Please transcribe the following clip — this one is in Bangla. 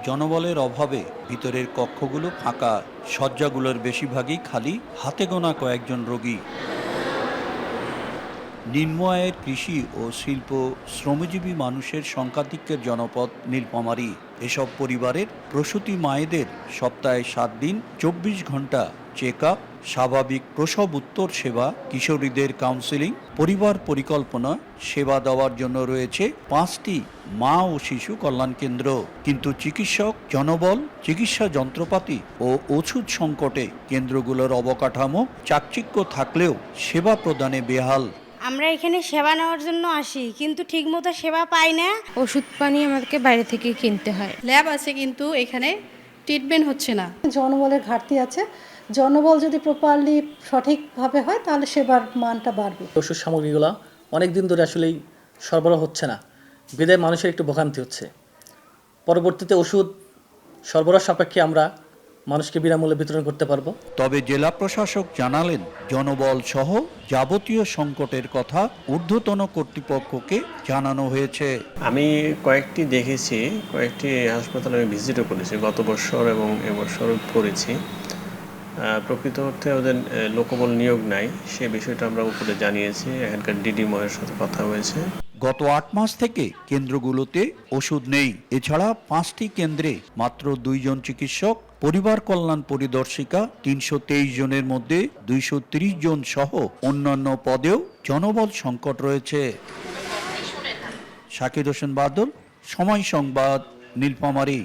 জনবলের অভাবে ভিতরের কক্ষগুলো ফাঁকা, শয্যাগুলোর বেশিরভাগই খালি, হাতে গোনা কয়েকজন রোগী। নিম্ন আয়ের কৃষি ও শিল্প শ্রমজীবী মানুষের সংখ্যাধিক্যের জনপদ নীলফামারী। এসব পরিবারের প্রসূতি মায়েদের সপ্তাহে 7 দিন 24 ঘন্টা চেক আপ, স্বাভাবিক প্রসব উত্তর সেবা, কিশোরীদের কাউন্সেলিং, পরিবার পরিকল্পনা সেবা দেওয়ার জন্য রয়েছে 5টি মা ও শিশু কল্যাণ কেন্দ্র। কিন্তু চিকিৎসক, জনবল, চিকিৎসা যন্ত্রপাতি ও ওষুধ সংকটে কেন্দ্রগুলোর অবকাঠামো চাকচিক্য থাকলেও সেবা প্রদানে বেহাল। আমরা এখানে সেবা নেওয়ার জন্য আসি, কিন্তু ঠিকমতো সেবা পাই না। ওষুধ পানি আমাদেরকে বাইরে থেকে কিনতে হয়। ল্যাব আছে কিন্তু এখানে ট্রিটমেন্ট হচ্ছে না। জনবলের ঘাটতি আছে। জনবল যদি প্রপারলি সঠিকভাবে হয় তাহলে সেবার মানটা বাড়বে। ওষুধ সামগ্রীগুলো অনেক দিন ধরে আসলেই সরবরাহ হচ্ছে না, বিধায় মানুষের একটু ভোগান্তি হচ্ছে। পরবর্তীতে ওষুধ সরবরাহ সাপেক্ষে আমরা মানুষকে বিনামূল্যে বিতরণ করতে পারবো। তবে জেলা প্রশাসক জানালেন, জনবল সহ যাবতীয় সংকটের কথা ঊর্ধ্বতন কর্তৃপক্ষকে জানানো হয়েছে। আমি কয়েকটি দেখেছি, কয়েকটি হাসপাতালে আমি ভিজিটও করেছি গত বছর এবং এবছরও করেছি। প্রকৃত অর্থে ওদের লোকবল নিয়োগ নাই, সে বিষয়টা আমরা উপরে জানিয়েছি। এখানকার ডিডি মহের সাথে কথা হয়েছে। গত 8 মাস থেকে কেন্দ্রগুলোতে ওষুধ নেই। এছাড়া 5টি কেন্দ্রে মাত্র 2 জন চিকিৎসক, পরিবার কল্যাণ পরিদর্শিকা, 323 জনের মধ্যে 230 জন সহ অন্যান্য পদেও জনবল সংকট রয়েছে। শাকির হোসেন বাদল, সময় সংবাদ, নীলফামারী।